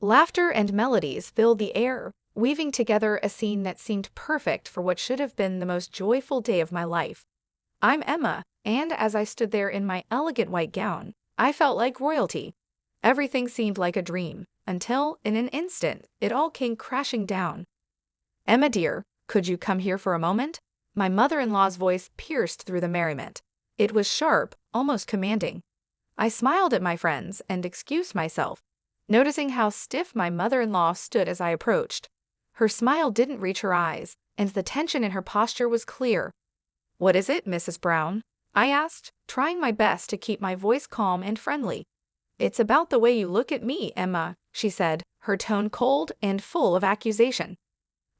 Laughter and melodies filled the air, weaving together a scene that seemed perfect for what should have been the most joyful day of my life. I'm Emma, and as I stood there in my elegant white gown, I felt like royalty. Everything seemed like a dream, until, in an instant, it all came crashing down. "Emma dear, could you come here for a moment?" My mother-in-law's voice pierced through the merriment. It was sharp, almost commanding. I smiled at my friends and excused myself, noticing how stiff my mother-in-law stood as I approached. Her smile didn't reach her eyes, and the tension in her posture was clear. "What is it, Mrs. Brown?" I asked, trying my best to keep my voice calm and friendly. "It's about the way you look at me, Emma," she said, her tone cold and full of accusation.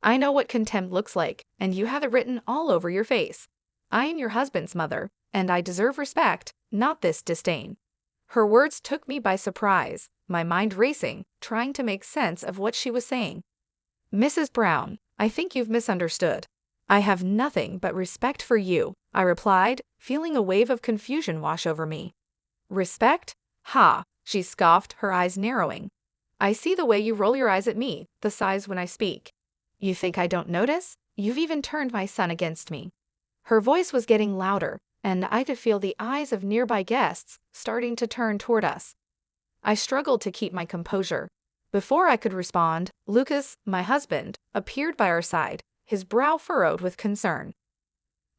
"I know what contempt looks like, and you have it written all over your face. I am your husband's mother, and I deserve respect, not this disdain." Her words took me by surprise, my mind racing, trying to make sense of what she was saying. "Mrs. Brown, I think you've misunderstood. I have nothing but respect for you," I replied, feeling a wave of confusion wash over me. "Respect? Ha!" she scoffed, her eyes narrowing. "I see the way you roll your eyes at me, the sighs when I speak. You think I don't notice? You've even turned my son against me." Her voice was getting louder, and I could feel the eyes of nearby guests starting to turn toward us. I struggled to keep my composure. Before I could respond, Lucas, my husband, appeared by our side, his brow furrowed with concern.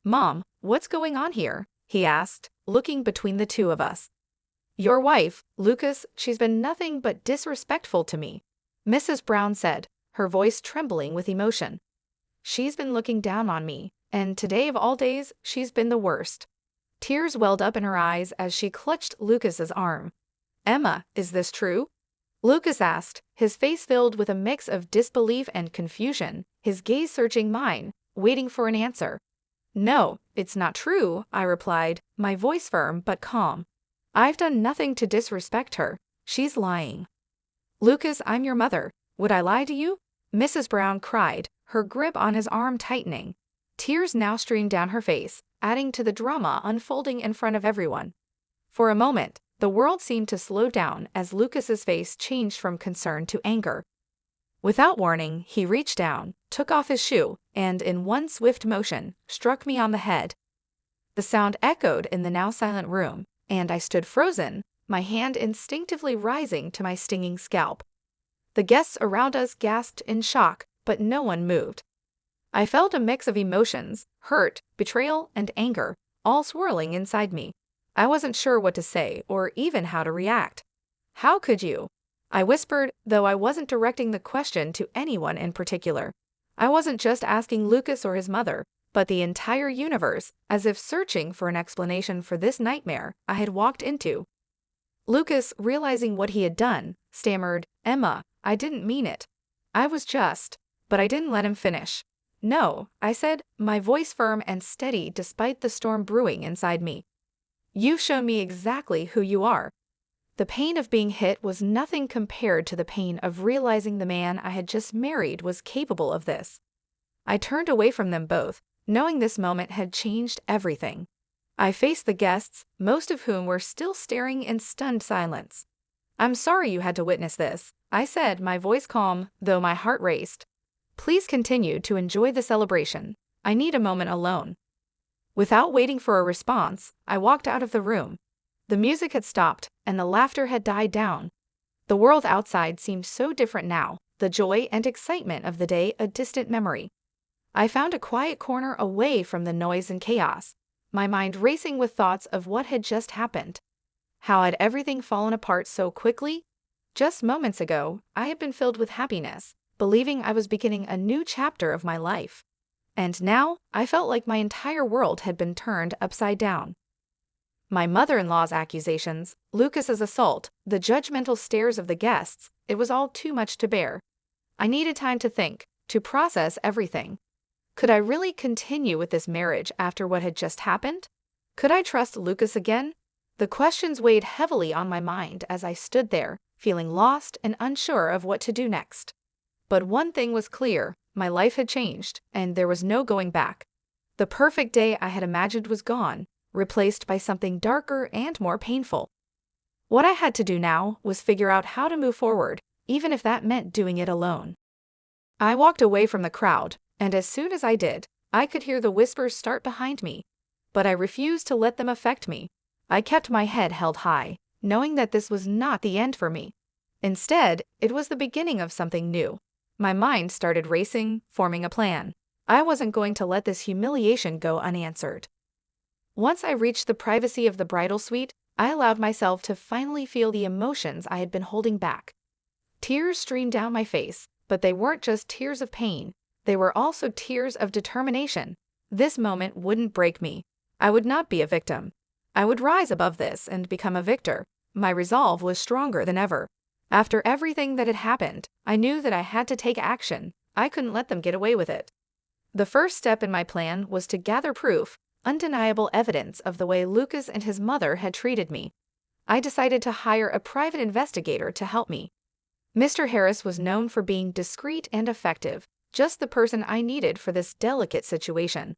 "Mom, what's going on here?" he asked, looking between the two of us. "Your wife, Lucas, she's been nothing but disrespectful to me," Mrs. Brown said, her voice trembling with emotion. "She's been looking down on me, and today of all days, she's been the worst." Tears welled up in her eyes as she clutched Lucas's arm. "Emma, is this true?" Lucas asked, his face filled with a mix of disbelief and confusion, his gaze searching mine, waiting for an answer. "No, it's not true," I replied, my voice firm but calm. "I've done nothing to disrespect her. She's lying." "Lucas, I'm your mother. Would I lie to you?" Mrs. Brown cried, her grip on his arm tightening. Tears now streamed down her face, adding to the drama unfolding in front of everyone. For a moment, the world seemed to slow down as Lucas's face changed from concern to anger. Without warning, he reached down, took off his shoe, and in one swift motion, struck me on the head. The sound echoed in the now silent room, and I stood frozen, my hand instinctively rising to my stinging scalp. The guests around us gasped in shock, but no one moved. I felt a mix of emotions, hurt, betrayal, and anger, all swirling inside me. I wasn't sure what to say or even how to react. "How could you?" I whispered, though I wasn't directing the question to anyone in particular. I wasn't just asking Lucas or his mother, but the entire universe, as if searching for an explanation for this nightmare I had walked into. Lucas, realizing what he had done, stammered, "Emma, I didn't mean it. I was just..." But I didn't let him finish. "No," I said, my voice firm and steady despite the storm brewing inside me. "You've shown me exactly who you are." The pain of being hit was nothing compared to the pain of realizing the man I had just married was capable of this. I turned away from them both, knowing this moment had changed everything. I faced the guests, most of whom were still staring in stunned silence. "I'm sorry you had to witness this," I said, my voice calm, though my heart raced. "Please continue to enjoy the celebration. I need a moment alone." Without waiting for a response, I walked out of the room. The music had stopped, and the laughter had died down. The world outside seemed so different now, the joy and excitement of the day a distant memory. I found a quiet corner away from the noise and chaos, my mind racing with thoughts of what had just happened. How had everything fallen apart so quickly? Just moments ago, I had been filled with happiness, believing I was beginning a new chapter of my life. And now, I felt like my entire world had been turned upside down. My mother-in-law's accusations, Lucas's assault, the judgmental stares of the guests, it was all too much to bear. I needed time to think, to process everything. Could I really continue with this marriage after what had just happened? Could I trust Lucas again? The questions weighed heavily on my mind as I stood there, feeling lost and unsure of what to do next. But one thing was clear, my life had changed, and there was no going back. The perfect day I had imagined was gone, replaced by something darker and more painful. What I had to do now was figure out how to move forward, even if that meant doing it alone. I walked away from the crowd, and as soon as I did, I could hear the whispers start behind me. But I refused to let them affect me. I kept my head held high, knowing that this was not the end for me. Instead, it was the beginning of something new. My mind started racing, forming a plan. I wasn't going to let this humiliation go unanswered. Once I reached the privacy of the bridal suite, I allowed myself to finally feel the emotions I had been holding back. Tears streamed down my face, but they weren't just tears of pain. They were also tears of determination. This moment wouldn't break me. I would not be a victim. I would rise above this and become a victor. My resolve was stronger than ever. After everything that had happened, I knew that I had to take action. I couldn't let them get away with it. The first step in my plan was to gather proof, undeniable evidence of the way Lucas and his mother had treated me. I decided to hire a private investigator to help me. Mr. Harris was known for being discreet and effective, just the person I needed for this delicate situation.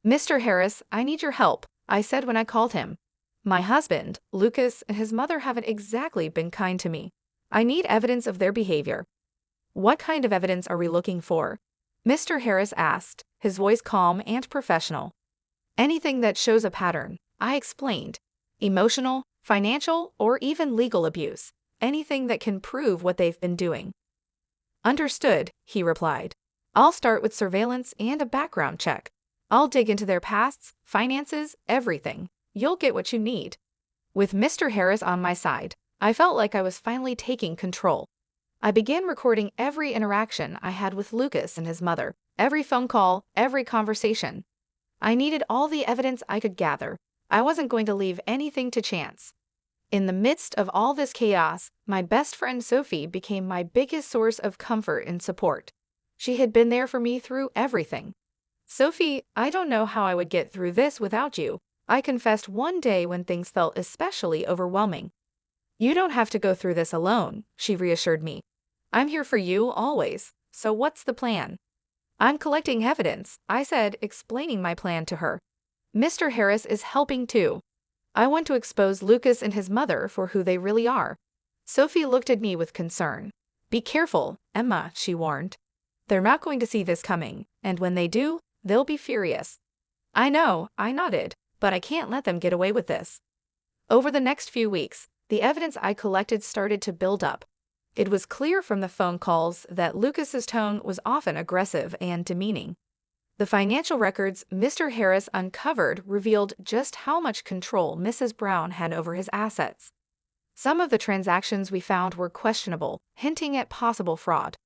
"Mr. Harris, I need your help," I said when I called him. "My husband, Lucas, and his mother haven't exactly been kind to me. I need evidence of their behavior." "What kind of evidence are we looking for?" Mr. Harris asked, his voice calm and professional. "Anything that shows a pattern," I explained. "Emotional, financial, or even legal abuse. Anything that can prove what they've been doing." "Understood," he replied. "I'll start with surveillance and a background check. I'll dig into their pasts, finances, everything. You'll get what you need." With Mr. Harris on my side, I felt like I was finally taking control. I began recording every interaction I had with Lucas and his mother, every phone call, every conversation. I needed all the evidence I could gather. I wasn't going to leave anything to chance. In the midst of all this chaos, my best friend Sophie became my biggest source of comfort and support. She had been there for me through everything. "Sophie, I don't know how I would get through this without you," I confessed one day when things felt especially overwhelming. "You don't have to go through this alone," she reassured me. "I'm here for you always. So what's the plan?" "I'm collecting evidence," I said, explaining my plan to her. "Mr. Harris is helping too. I want to expose Lucas and his mother for who they really are." Sophie looked at me with concern. "Be careful, Emma," she warned. "They're not going to see this coming, and when they do, they'll be furious." "I know," I nodded, "but I can't let them get away with this." Over the next few weeks, the evidence I collected started to build up. It was clear from the phone calls that Lucas's tone was often aggressive and demeaning. The financial records Mr. Harris uncovered revealed just how much control Mrs. Brown had over his assets. Some of the transactions we found were questionable, hinting at possible fraud.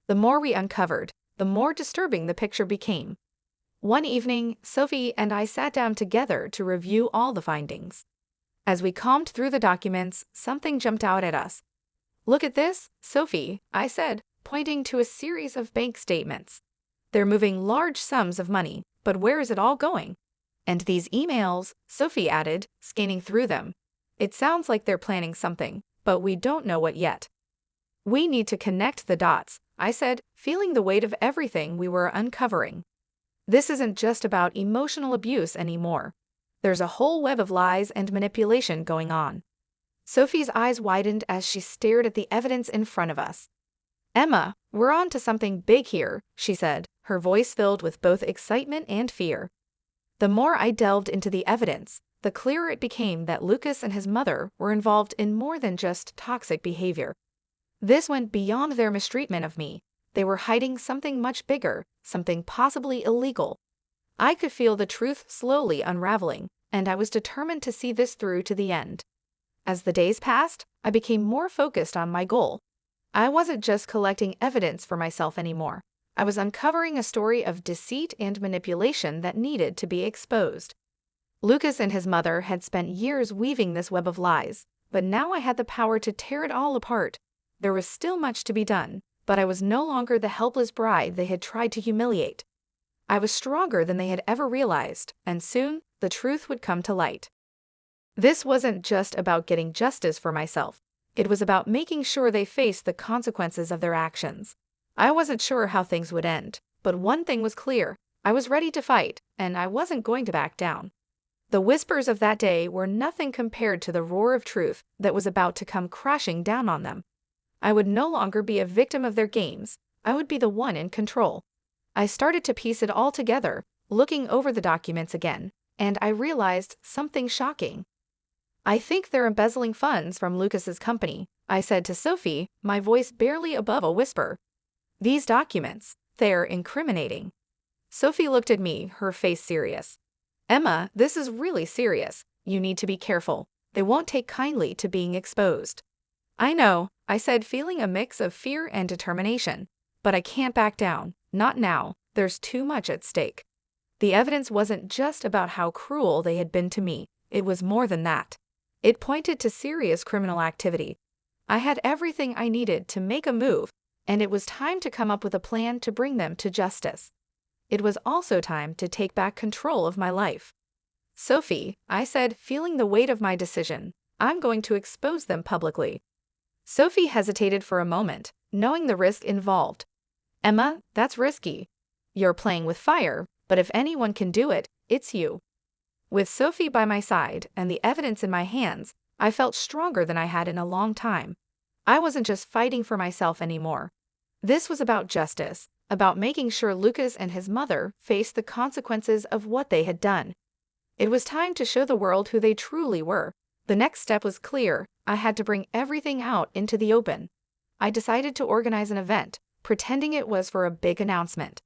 The more we uncovered, the more disturbing the picture became. One evening, Sophie and I sat down together to review all the findings. As we combed through the documents, something jumped out at us. "Look at this, Sophie," I said, pointing to a series of bank statements. "They're moving large sums of money, but where is it all going?" "And these emails," Sophie added, scanning through them. "It sounds like they're planning something, but we don't know what yet." "We need to connect the dots," I said, feeling the weight of everything we were uncovering. "This isn't just about emotional abuse anymore. There's a whole web of lies and manipulation going on." Sophie's eyes widened as she stared at the evidence in front of us. "Emma, we're on to something big here," she said, her voice filled with both excitement and fear. The more I delved into the evidence, the clearer it became that Lucas and his mother were involved in more than just toxic behavior. This went beyond their mistreatment of me. They were hiding something much bigger, something possibly illegal. I could feel the truth slowly unraveling, and I was determined to see this through to the end. As the days passed, I became more focused on my goal. I wasn't just collecting evidence for myself anymore. I was uncovering a story of deceit and manipulation that needed to be exposed. Lucas and his mother had spent years weaving this web of lies, but now I had the power to tear it all apart. There was still much to be done, but I was no longer the helpless bride they had tried to humiliate. I was stronger than they had ever realized, and soon the truth would come to light. This wasn't just about getting justice for myself. It was about making sure they faced the consequences of their actions. I wasn't sure how things would end, but one thing was clear. I was ready to fight, and I wasn't going to back down. The whispers of that day were nothing compared to the roar of truth that was about to come crashing down on them. I would no longer be a victim of their games. I would be the one in control. I started to piece it all together, looking over the documents again, and I realized something shocking. I think they're embezzling funds from Lucas's company, I said to Sophie, my voice barely above a whisper. These documents, they're incriminating. Sophie looked at me, her face serious. Emma, this is really serious. You need to be careful. They won't take kindly to being exposed. I know, I said, feeling a mix of fear and determination. But I can't back down. Not now. There's too much at stake. The evidence wasn't just about how cruel they had been to me. It was more than that. It pointed to serious criminal activity. I had everything I needed to make a move, and it was time to come up with a plan to bring them to justice. It was also time to take back control of my life. Sophie, I said, feeling the weight of my decision, I'm going to expose them publicly. Sophie hesitated for a moment, knowing the risk involved. Emma, that's risky. You're playing with fire, but if anyone can do it, it's you. With Sophie by my side and the evidence in my hands, I felt stronger than I had in a long time. I wasn't just fighting for myself anymore. This was about justice, about making sure Lucas and his mother faced the consequences of what they had done. It was time to show the world who they truly were. The next step was clear. I had to bring everything out into the open. I decided to organize an event, pretending it was for a big announcement.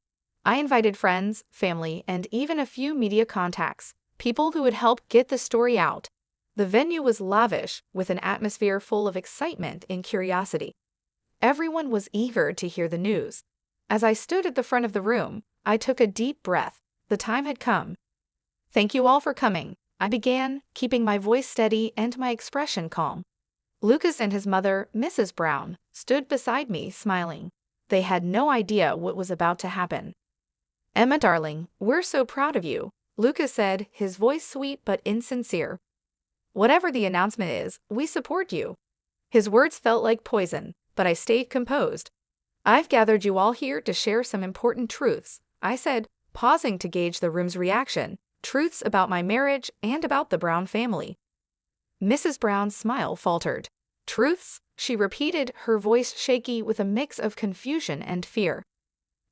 I invited friends, family, and even a few media contacts, people who would help get the story out. The venue was lavish, with an atmosphere full of excitement and curiosity. Everyone was eager to hear the news. As I stood at the front of the room, I took a deep breath. The time had come. Thank you all for coming, I began, keeping my voice steady and my expression calm. Lucas and his mother, Mrs. Brown, stood beside me, smiling. They had no idea what was about to happen. Emma, darling, we're so proud of you, Lucas said, his voice sweet but insincere. Whatever the announcement is, we support you. His words felt like poison, but I stayed composed. I've gathered you all here to share some important truths, I said, pausing to gauge the room's reaction. Truths about my marriage and about the Brown family. Mrs. Brown's smile faltered. Truths? She repeated, her voice shaky with a mix of confusion and fear.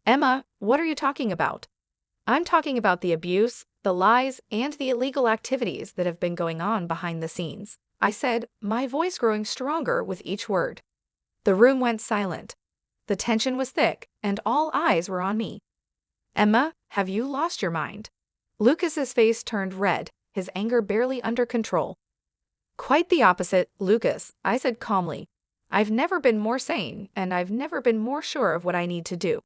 Emma, what are you talking about? I'm talking about the abuse, the lies, and the illegal activities that have been going on behind the scenes, I said, my voice growing stronger with each word. The room went silent. The tension was thick, and all eyes were on me. Emma, have you lost your mind? Lucas's face turned red, his anger barely under control. Quite the opposite, Lucas, I said calmly. I've never been more sane, and I've never been more sure of what I need to do.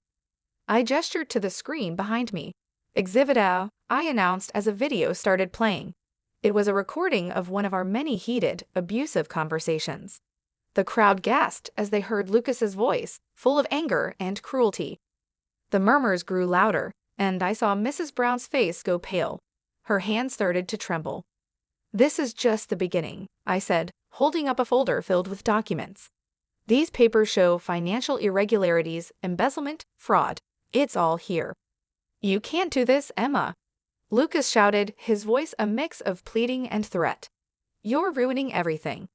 I gestured to the screen behind me. Exhibit A, I announced as a video started playing. It was a recording of one of our many heated, abusive conversations. The crowd gasped as they heard Lucas's voice, full of anger and cruelty. The murmurs grew louder, and I saw Mrs. Brown's face go pale. Her hands started to tremble. This is just the beginning, I said, holding up a folder filled with documents. These papers show financial irregularities, embezzlement, fraud. It's all here. You can't do this, Emma. Lucas shouted, his voice a mix of pleading and threat. You're ruining everything.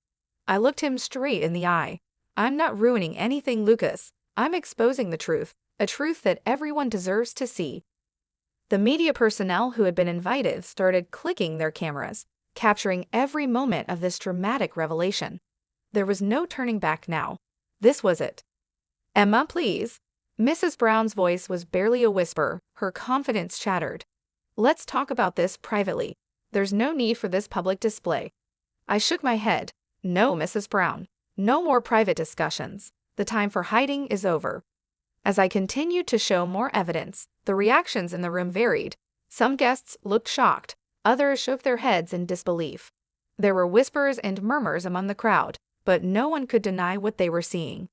I looked him straight in the eye. I'm not ruining anything, Lucas. I'm exposing the truth, a truth that everyone deserves to see. The media personnel who had been invited started clicking their cameras, capturing every moment of this dramatic revelation. There was no turning back now. This was it. Emma, please. Mrs. Brown's voice was barely a whisper, her confidence shattered. Let's talk about this privately. There's no need for this public display. I shook my head. No, Mrs. Brown. No more private discussions. The time for hiding is over. As I continued to show more evidence, the reactions in the room varied. Some guests looked shocked, others shook their heads in disbelief. There were whispers and murmurs among the crowd, but no one could deny what they were seeing.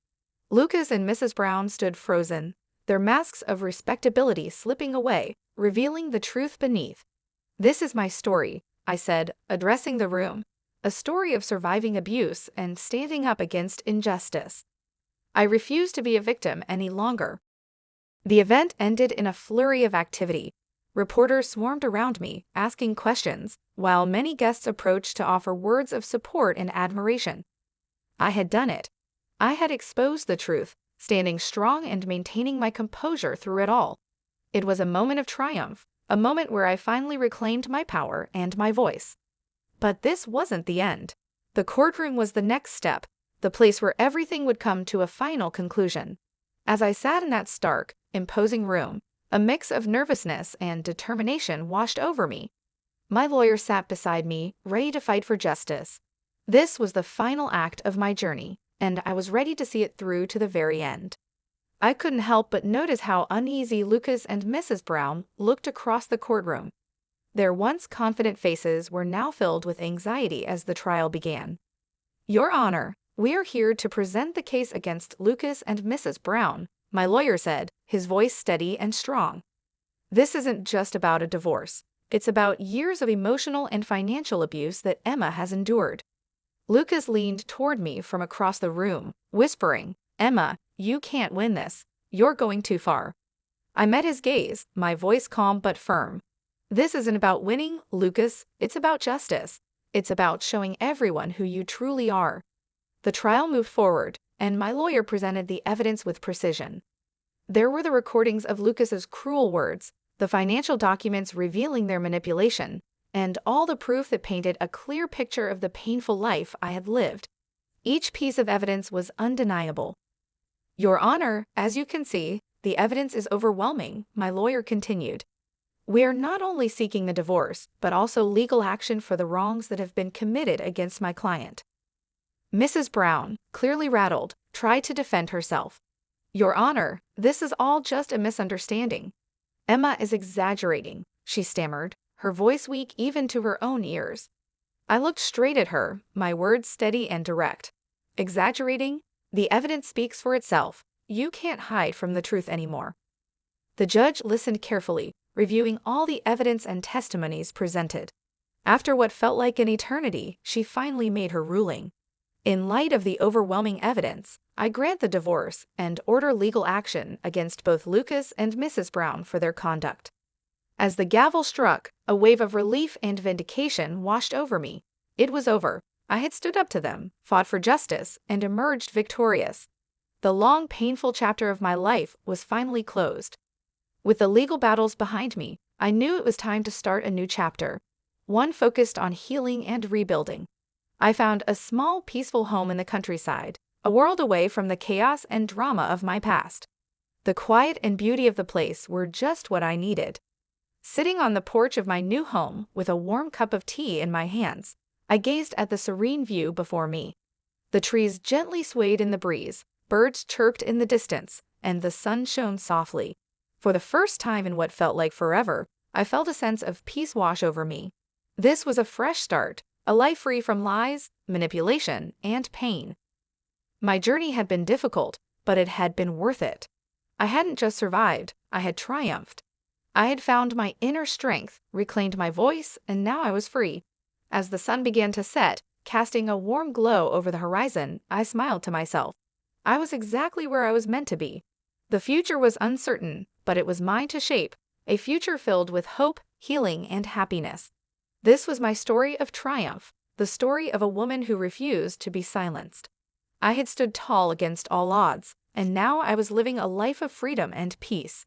Lucas and Mrs. Brown stood frozen, their masks of respectability slipping away, revealing the truth beneath. This is my story, I said, addressing the room. A story of surviving abuse and standing up against injustice. I refused to be a victim any longer. The event ended in a flurry of activity. Reporters swarmed around me, asking questions, while many guests approached to offer words of support and admiration. I had done it. I had exposed the truth, standing strong and maintaining my composure through it all. It was a moment of triumph, a moment where I finally reclaimed my power and my voice. But this wasn't the end. The courtroom was the next step, the place where everything would come to a final conclusion. As I sat in that stark, imposing room, a mix of nervousness and determination washed over me. My lawyer sat beside me, ready to fight for justice. This was the final act of my journey, and I was ready to see it through to the very end. I couldn't help but notice how uneasy Lucas and Mrs. Brown looked across the courtroom. Their once confident faces were now filled with anxiety as the trial began. "Your Honor, we are here to present the case against Lucas and Mrs. Brown," my lawyer said, his voice steady and strong. "This isn't just about a divorce. It's about years of emotional and financial abuse that Emma has endured." Lucas leaned toward me from across the room, whispering, "Emma, you can't win this. You're going too far." I met his gaze, my voice calm but firm. "This isn't about winning, Lucas. It's about justice. It's about showing everyone who you truly are." The trial moved forward, and my lawyer presented the evidence with precision. There were the recordings of Lucas's cruel words, the financial documents revealing their manipulation, and all the proof that painted a clear picture of the painful life I had lived. Each piece of evidence was undeniable. "Your Honor, as you can see, the evidence is overwhelming," my lawyer continued. "We are not only seeking the divorce, but also legal action for the wrongs that have been committed against my client." Mrs. Brown, clearly rattled, tried to defend herself. "Your Honor, this is all just a misunderstanding. Emma is exaggerating," she stammered, her voice weak even to her own ears. I looked straight at her, my words steady and direct. "Exaggerating? The evidence speaks for itself. You can't hide from the truth anymore." The judge listened carefully, reviewing all the evidence and testimonies presented. After what felt like an eternity, she finally made her ruling. "In light of the overwhelming evidence, I grant the divorce and order legal action against both Lucas and Mrs. Brown for their conduct." As the gavel struck, a wave of relief and vindication washed over me. It was over. I had stood up to them, fought for justice, and emerged victorious. The long, painful chapter of my life was finally closed. With the legal battles behind me, I knew it was time to start a new chapter, one focused on healing and rebuilding. I found a small, peaceful home in the countryside, a world away from the chaos and drama of my past. The quiet and beauty of the place were just what I needed. Sitting on the porch of my new home with a warm cup of tea in my hands, I gazed at the serene view before me. The trees gently swayed in the breeze, birds chirped in the distance, and the sun shone softly. For the first time in what felt like forever, I felt a sense of peace wash over me. This was a fresh start, a life free from lies, manipulation, and pain. My journey had been difficult, but it had been worth it. I hadn't just survived, I had triumphed. I had found my inner strength, reclaimed my voice, and now I was free. As the sun began to set, casting a warm glow over the horizon, I smiled to myself. I was exactly where I was meant to be. The future was uncertain, but it was mine to shape, a future filled with hope, healing, and happiness. This was my story of triumph, the story of a woman who refused to be silenced. I had stood tall against all odds, and now I was living a life of freedom and peace.